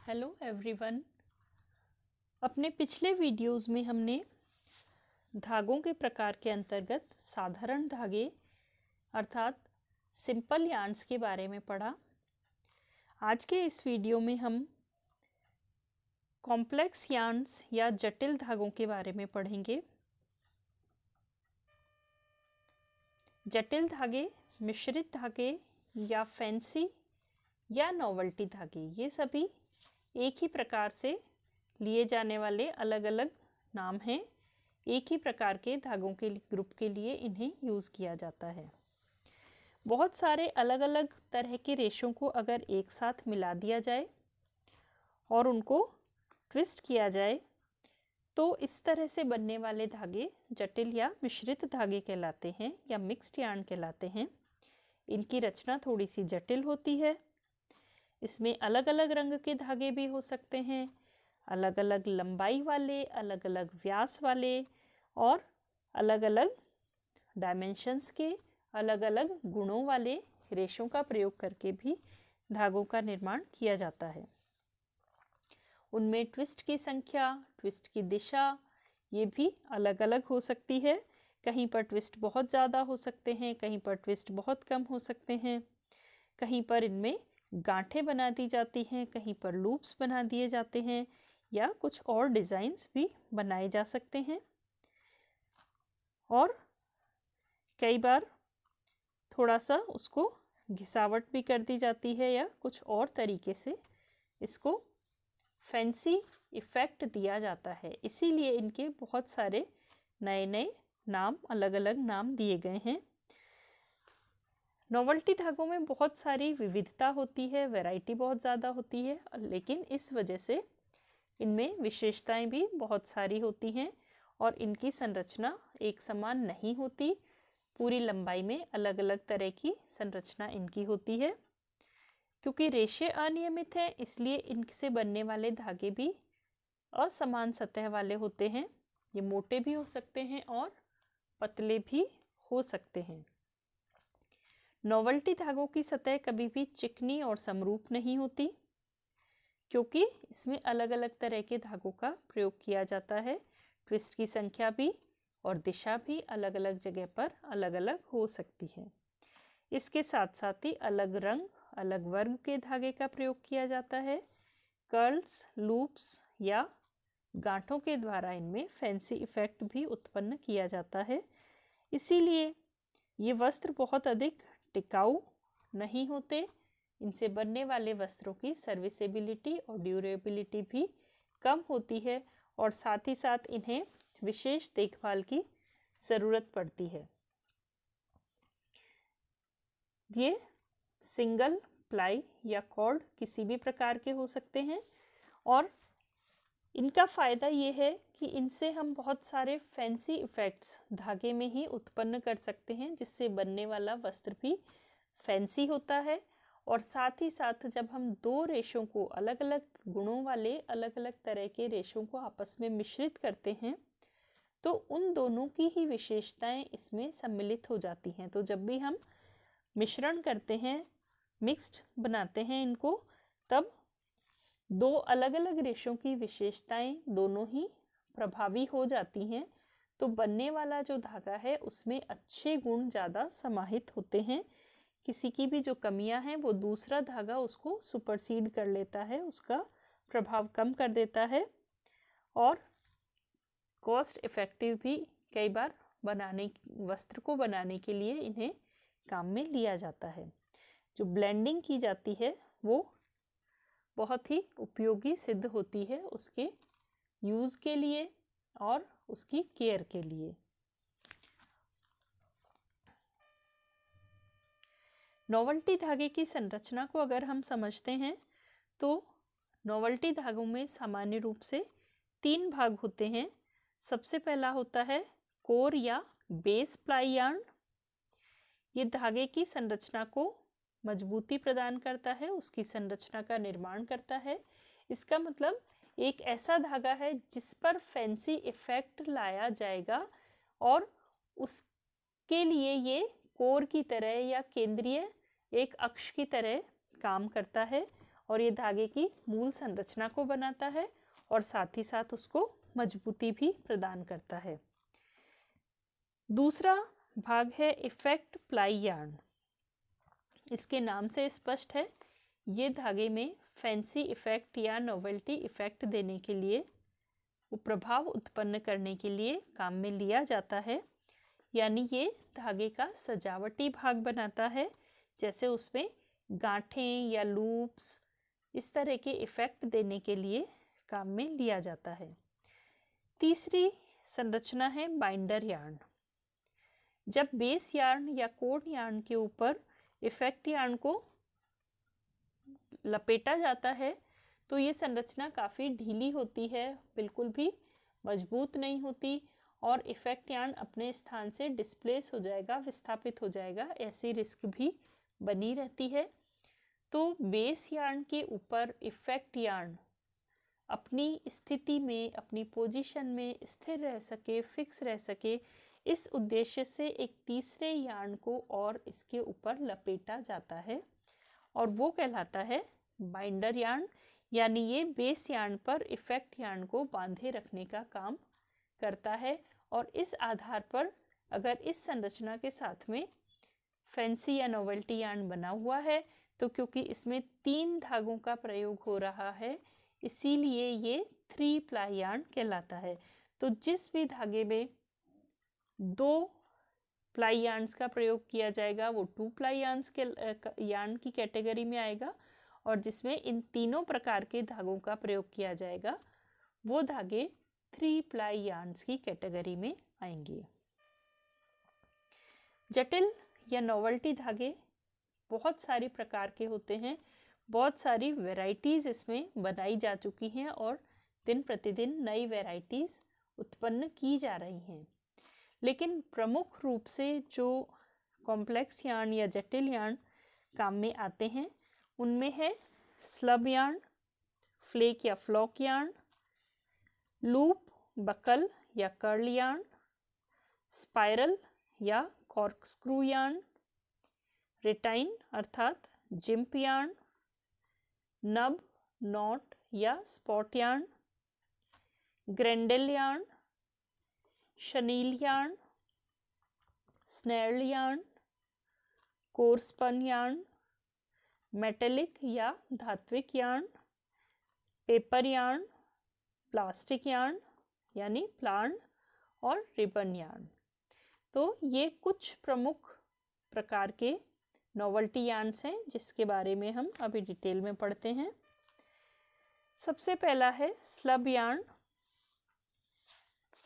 Hello everyone. अपने पिछले videos में हमने धागों के प्रकार के अंतर्गत साधारण धागे अर्थात सिंपल यार्न्स के बारे में पढ़ा। आज के इस वीडियो में हम कॉम्प्लेक्स यार्न्स या जटिल धागों के बारे में पढ़ेंगे। जटिल धागे, मिश्रित धागे या फैंसी या नॉवेल्टी धागे, ये सभी एक ही प्रकार से लिए जाने वाले अलग अलग नाम हैं। एक ही प्रकार के धागों के ग्रुप के लिए इन्हें यूज़ किया जाता है। बहुत सारे अलग अलग तरह के रेशों को अगर एक साथ मिला दिया जाए और उनको ट्विस्ट किया जाए तो इस तरह से बनने वाले धागे जटिल या मिश्रित धागे कहलाते हैं या मिक्स्ड यार्न कहलाते हैं। इनकी रचना थोड़ी सी जटिल होती है। इसमें अलग अलग रंग के धागे भी हो सकते हैं, अलग अलग लंबाई वाले, अलग अलग व्यास वाले और अलग अलग डायमेंशंस के, अलग अलग गुणों वाले रेशों का प्रयोग करके भी धागों का निर्माण किया जाता है। उनमें ट्विस्ट की संख्या, ट्विस्ट की दिशा ये भी अलग अलग हो सकती है। कहीं पर ट्विस्ट बहुत ज़्यादा हो सकते हैं, कहीं पर ट्विस्ट बहुत कम हो सकते हैं। कहीं पर इनमें गांठें बना दी जाती हैं, कहीं पर लूप्स बना दिए जाते हैं या कुछ और डिज़ाइंस भी बनाए जा सकते हैं। और कई बार थोड़ा सा उसको घिसावट भी कर दी जाती है या कुछ और तरीके से इसको फैंसी इफ़ेक्ट दिया जाता है। इसीलिए इनके बहुत सारे नए नए नाम, अलग अलग नाम दिए गए हैं। नॉवेल्टी धागों में बहुत सारी विविधता होती है, वैरायटी बहुत ज़्यादा होती है, लेकिन इस वजह से इनमें विशेषताएं भी बहुत सारी होती हैं और इनकी संरचना एक समान नहीं होती। पूरी लंबाई में अलग अलग तरह की संरचना इनकी होती है। क्योंकि रेशे अनियमित हैं, इसलिए इनसे बनने वाले धागे भी असमान सतह वाले होते हैं। ये मोटे भी हो सकते हैं और पतले भी हो सकते हैं। नॉवेल्टी धागों की सतह कभी भी चिकनी और समरूप नहीं होती, क्योंकि इसमें अलग अलग तरह के धागों का प्रयोग किया जाता है। ट्विस्ट की संख्या भी और दिशा भी अलग अलग जगह पर अलग अलग हो सकती है। इसके साथ साथ ही अलग रंग, अलग वर्ग के धागे का प्रयोग किया जाता है। कर्ल्स, लूप्स या गांठों के द्वारा इनमें फैंसी इफेक्ट भी उत्पन्न किया जाता है। इसीलिए ये वस्त्र बहुत अधिक टिकाऊ नहीं होते। इनसे बनने वाले वस्त्रों की सर्विसेबिलिटी और ड्यूरेबिलिटी भी कम होती है और साथ ही साथ इन्हें विशेष देखभाल की ज़रूरत पड़ती है। ये सिंगल प्लाई या कॉर्ड किसी भी प्रकार के हो सकते हैं और इनका फ़ायदा ये है कि इनसे हम बहुत सारे फैंसी इफ़ेक्ट्स धागे में ही उत्पन्न कर सकते हैं, जिससे बनने वाला वस्त्र भी फैंसी होता है। और साथ ही साथ जब हम दो रेशों को, अलग अलग गुणों वाले अलग अलग तरह के रेशों को आपस में मिश्रित करते हैं तो उन दोनों की ही विशेषताएं इसमें सम्मिलित हो जाती हैं। तो जब भी हम मिश्रण करते हैं, मिक्स्ड बनाते हैं इनको, तब दो अलग अलग रेशों की विशेषताएं दोनों ही प्रभावी हो जाती हैं। तो बनने वाला जो धागा है उसमें अच्छे गुण ज़्यादा समाहित होते हैं। किसी की भी जो कमियां हैं वो दूसरा धागा उसको सुपरसीड कर लेता है, उसका प्रभाव कम कर देता है और कॉस्ट इफ़ेक्टिव भी कई बार वस्त्र को बनाने के लिए इन्हें काम में लिया जाता है। जो ब्लेंडिंग की जाती है वो बहुत ही उपयोगी सिद्ध होती है उसके यूज़ के लिए और उसकी केयर के लिए। नॉवेल्टी धागे की संरचना को अगर हम समझते हैं तो नॉवेल्टी धागों में सामान्य रूप से 3 भाग होते हैं। सबसे पहला होता है कोर या बेस प्लाई यार्न। ये धागे की संरचना को मजबूती प्रदान करता है, उसकी संरचना का निर्माण करता है। इसका मतलब एक ऐसा धागा है जिस पर फैंसी इफेक्ट लाया जाएगा और उसके लिए ये कोर की तरह या केंद्रीय एक अक्ष की तरह काम करता है और ये धागे की मूल संरचना को बनाता है और साथ ही साथ उसको मजबूती भी प्रदान करता है। दूसरा भाग है इफेक्ट प्लाई यार्न। इसके नाम से स्पष्ट है, ये धागे में फैंसी इफेक्ट या नोवेल्टी इफेक्ट देने के लिए, वो प्रभाव उत्पन्न करने के लिए काम में लिया जाता है। यानी ये धागे का सजावटी भाग बनाता है, जैसे उसमें गांठें या लूप्स इस तरह के इफेक्ट देने के लिए काम में लिया जाता है। तीसरी संरचना है बाइंडर यार्न। जब बेस यार्न या कोड यार्न के ऊपर इफेक्ट यार्न को लपेटा जाता है तो ये संरचना काफ़ी ढीली होती है, बिल्कुल भी मजबूत नहीं होती और इफेक्ट यार्न अपने स्थान से डिस्प्लेस हो जाएगा, विस्थापित हो जाएगा, ऐसी रिस्क भी बनी रहती है। तो बेस यार्न के ऊपर इफेक्ट यार्न अपनी स्थिति में, अपनी पोजीशन में स्थिर रह सके, फिक्स रह सके, इस उद्देश्य से एक तीसरे यार्न को और इसके ऊपर लपेटा जाता है और वो कहलाता है बाइंडर यार्न। यानी ये बेस यार्न पर इफेक्ट यार्न को बांधे रखने का काम करता है और इस आधार पर अगर इस संरचना के साथ में फैंसी या नोवेल्टी यार्न बना हुआ है तो क्योंकि इसमें 3 धागों का प्रयोग हो रहा है, इसीलिए ये 3 प्लाई यार्न कहलाता है। तो जिस भी धागे में 2 प्लाई यार्न्स का प्रयोग किया जाएगा वो 2 प्लाई यार्न्स के यार्न की कैटेगरी में आएगा और जिसमें इन तीनों प्रकार के धागों का प्रयोग किया जाएगा वो धागे 3 प्लाई यार्न्स की कैटेगरी में आएंगे। जटिल या नोवेल्टी धागे बहुत सारी प्रकार के होते हैं, बहुत सारी वैरायटीज़ इसमें बनाई जा चुकी हैं और दिन प्रतिदिन नई वैरायटीज़ उत्पन्न की जा रही हैं। लेकिन प्रमुख रूप से जो कॉम्प्लेक्स यार्न या जटिल यार्न काम में आते हैं उनमें है स्लब यार्न, फ्लेक या फ्लॉक यार्न, लूप, बकल या कर्ल यार्न, स्पाइरल या कॉर्कस्क्रू यार्न, रिटाइन अर्थात जिम्प यार्न, नब, नॉट या spot yarn, ग्रेंडल yarn, शनील yarn, स्नेरल yarn, कोरस्पन yarn, metallic या धात्विक yarn, paper yarn, plastic yarn यानी प्लांट और रिबन यार्न। तो ये कुछ प्रमुख प्रकार के नोवेल्टी यार्न्स हैं जिसके बारे में हम अभी डिटेल में पढ़ते हैं। सबसे पहला है स्लब यार्न।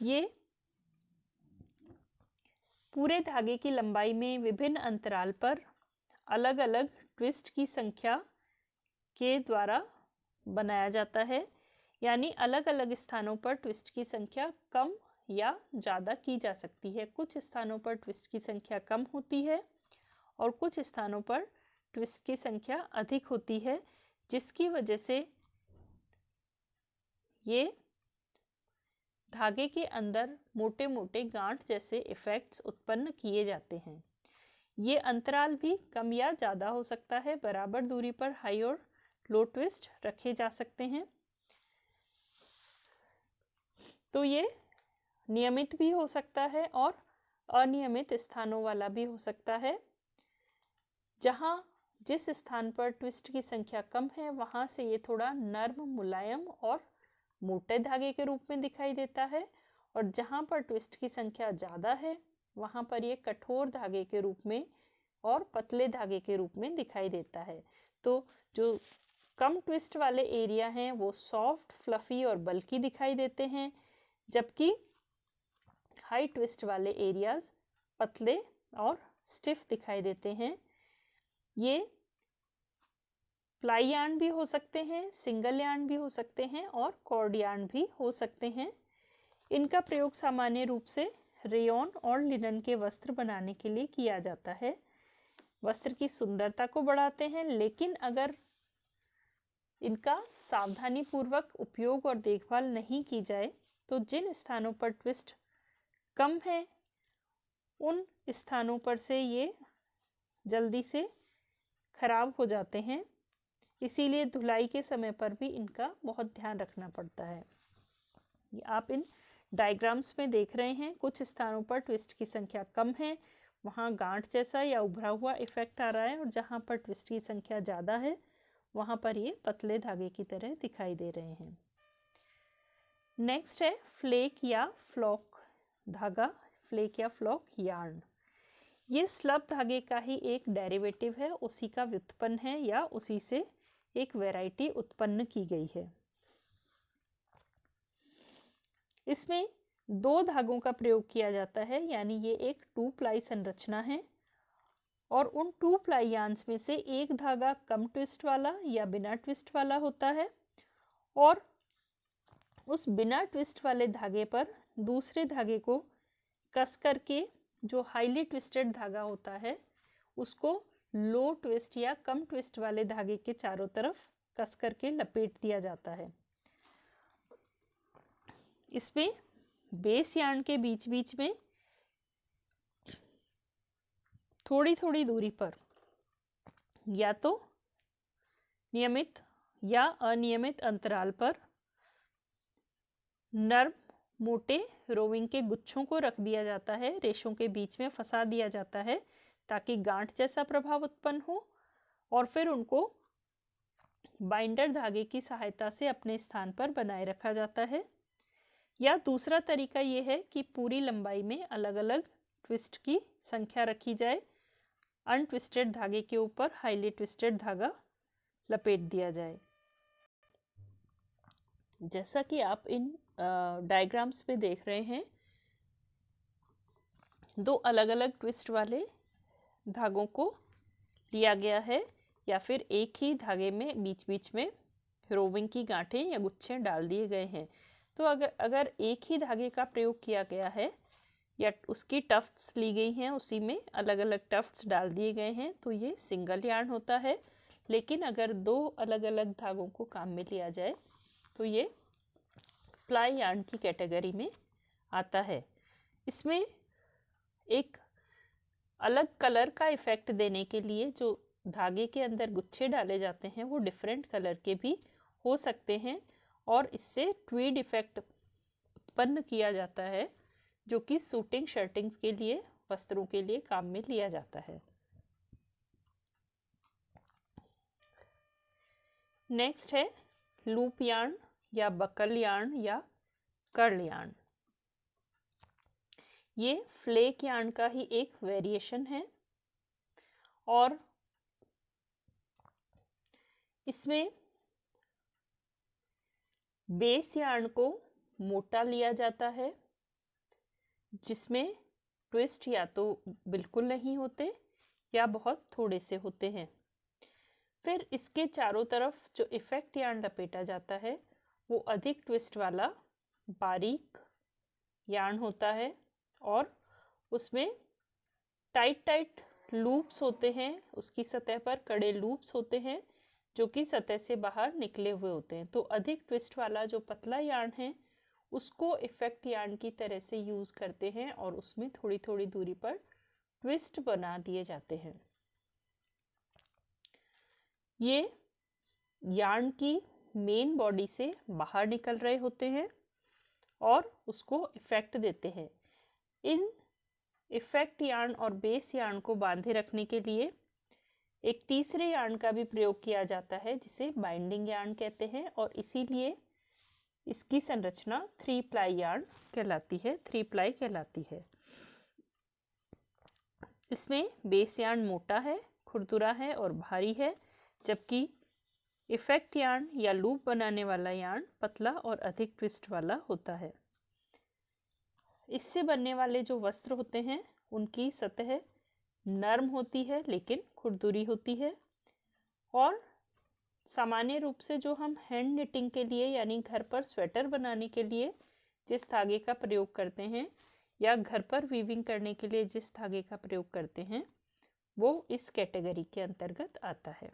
ये पूरे धागे की लंबाई में विभिन्न अंतराल पर अलग अलग ट्विस्ट की संख्या के द्वारा बनाया जाता है। यानी अलग अलग स्थानों पर ट्विस्ट की संख्या कम या ज़्यादा की जा सकती है। कुछ स्थानों पर ट्विस्ट की संख्या कम होती है और कुछ स्थानों पर ट्विस्ट की संख्या अधिक होती है, जिसकी वजह से ये धागे के अंदर मोटे मोटे गांठ जैसे इफेक्ट्स उत्पन्न किए जाते हैं। ये अंतराल भी कम या ज़्यादा हो सकता है। बराबर दूरी पर हाई और लो ट्विस्ट रखे जा सकते हैं। तो ये नियमित भी हो सकता है और अनियमित स्थानों वाला भी हो सकता है। जहाँ जिस स्थान पर ट्विस्ट की संख्या कम है वहाँ से ये थोड़ा नर्म, मुलायम और मोटे धागे के रूप में दिखाई देता है और जहाँ पर ट्विस्ट की संख्या ज़्यादा है वहाँ पर ये कठोर धागे के रूप में और पतले धागे के रूप में दिखाई देता है। तो जो कम ट्विस्ट वाले एरिया हैं वो सॉफ्ट, फ्लफी और बल्की दिखाई देते हैं, जबकि हाई ट्विस्ट वाले एरियाज पतले और स्टिफ दिखाई देते हैं। ये प्लाई यार्न भी हो सकते हैं, सिंगल यार्न भी हो सकते हैं और कॉर्ड यार्न भी हो सकते हैं। इनका प्रयोग सामान्य रूप से रेयॉन और लिनन के वस्त्र बनाने के लिए किया जाता है। वस्त्र की सुंदरता को बढ़ाते हैं, लेकिन अगर इनका सावधानी पूर्वक उपयोग और देखभाल नहीं की जाए तो जिन स्थानों पर ट्विस्ट कम है उन स्थानों पर से ये जल्दी से खराब हो जाते हैं इसीलिए धुलाई के समय पर भी इनका बहुत ध्यान रखना पड़ता है। ये आप इन डायग्राम्स में देख रहे हैं, कुछ स्थानों पर ट्विस्ट की संख्या कम है, वहाँ गांठ जैसा या उभरा हुआ इफेक्ट आ रहा है, और जहाँ पर ट्विस्ट की संख्या ज़्यादा है वहाँ पर ये पतले धागे की तरह दिखाई दे रहे हैं। नेक्स्ट है फ्लेक या फ्लॉक धागा, फ्लेक या फ्लॉक यार्न। ये स्लब धागे का ही एक डेरिवेटिव है, उसी का व्युत्पन्न है या उसी से एक वैरायटी उत्पन्न की गई है। इसमें 2 धागों का प्रयोग किया जाता है, यानी ये एक 2 प्लाई संरचना है, और उन 2 प्लाई यार्न्स में से एक धागा कम ट्विस्ट वाला या बिना ट्विस्ट वाला होता है, और उस बिना ट्विस्ट वाले धागे पर दूसरे धागे को कस करके जो हाईली ट्विस्टेड धागा होता है उसको लो ट्विस्ट या कम ट्विस्ट वाले धागे के चारों तरफ कस करके लपेट दिया जाता है। इसमें बेस यार्न के बीच बीच में थोड़ी थोड़ी दूरी पर या तो नियमित या अनियमित अंतराल पर नर्म मोटे रोविंग के गुच्छों को रख दिया जाता है, रेशों के बीच में फंसा दिया जाता है ताकि गांठ जैसा प्रभाव उत्पन्न हो, और फिर उनको बाइंडर धागे की सहायता से अपने स्थान पर बनाए रखा जाता है। या दूसरा तरीका ये है कि पूरी लंबाई में अलग अलग ट्विस्ट की संख्या रखी जाए, अनट्विस्टेड धागे के ऊपर हाईली ट्विस्टेड धागा लपेट दिया जाए। जैसा कि आप इन डायग्राम्स में देख रहे हैं, 2 अलग अलग ट्विस्ट वाले धागों को लिया गया है, या फिर एक ही धागे में बीच बीच में रोविंग की गांठें या गुच्छे डाल दिए गए हैं। तो अगर एक ही धागे का प्रयोग किया गया है या उसकी टफ्ट्स ली गई हैं, उसी में अलग अलग टफ्ट्स डाल दिए गए हैं, तो ये सिंगल यार्न होता है। लेकिन अगर 2 अलग अलग धागों को काम में लिया जाए तो ये प्लाई यार्न की कैटेगरी में आता है। इसमें एक अलग कलर का इफेक्ट देने के लिए जो धागे के अंदर गुच्छे डाले जाते हैं वो डिफरेंट कलर के भी हो सकते हैं, और इससे ट्वीड इफेक्ट उत्पन्न किया जाता है जो कि सूटिंग शर्टिंग्स के लिए, वस्त्रों के लिए काम में लिया जाता है। नेक्स्ट है लूप यार्न या बकल यार्न या कर्ल यार्न। ये फ्लेक यार्न का ही एक वेरिएशन है, और इसमें बेस यार्न को मोटा लिया जाता है, जिसमें ट्विस्ट या तो बिल्कुल नहीं होते या बहुत थोड़े से होते हैं। फिर इसके चारों तरफ जो इफेक्ट यार्न लपेटा जाता है वो अधिक ट्विस्ट वाला बारीक यार्न होता है, और उसमें टाइट लूप्स होते हैं, उसकी सतह पर कड़े लूप्स होते हैं जो कि सतह से बाहर निकले हुए होते हैं। तो अधिक ट्विस्ट वाला जो पतला यार्न है उसको इफेक्ट यार्न की तरह से यूज करते हैं, और उसमें थोड़ी थोड़ी दूरी पर ट्विस्ट बना दिए जाते हैं। ये यार्न की मेन बॉडी से बाहर निकल रहे होते हैं और उसको इफेक्ट देते हैं। इन इफेक्ट यार्न और बेस यार्न को बांधे रखने के लिए एक तीसरे यार्न का भी प्रयोग किया जाता है जिसे बाइंडिंग यार्न कहते हैं, और इसीलिए इसकी संरचना 3 प्लाई यार्न कहलाती है, 3 प्लाई कहलाती है। इसमें बेस यार्न मोटा है, खुरदुरा है और भारी है, जबकि इफेक्ट यार्न या लूप बनाने वाला यार्न पतला और अधिक ट्विस्ट वाला होता है। इससे बनने वाले जो वस्त्र होते हैं उनकी सतह नरम होती है लेकिन खुरदुरी होती है, और सामान्य रूप से जो हम हैंड निटिंग के लिए यानी घर पर स्वेटर बनाने के लिए जिस धागे का प्रयोग करते हैं या घर पर वीविंग करने के लिए जिस धागे का प्रयोग करते हैं वो इस कैटेगरी के अंतर्गत आता है।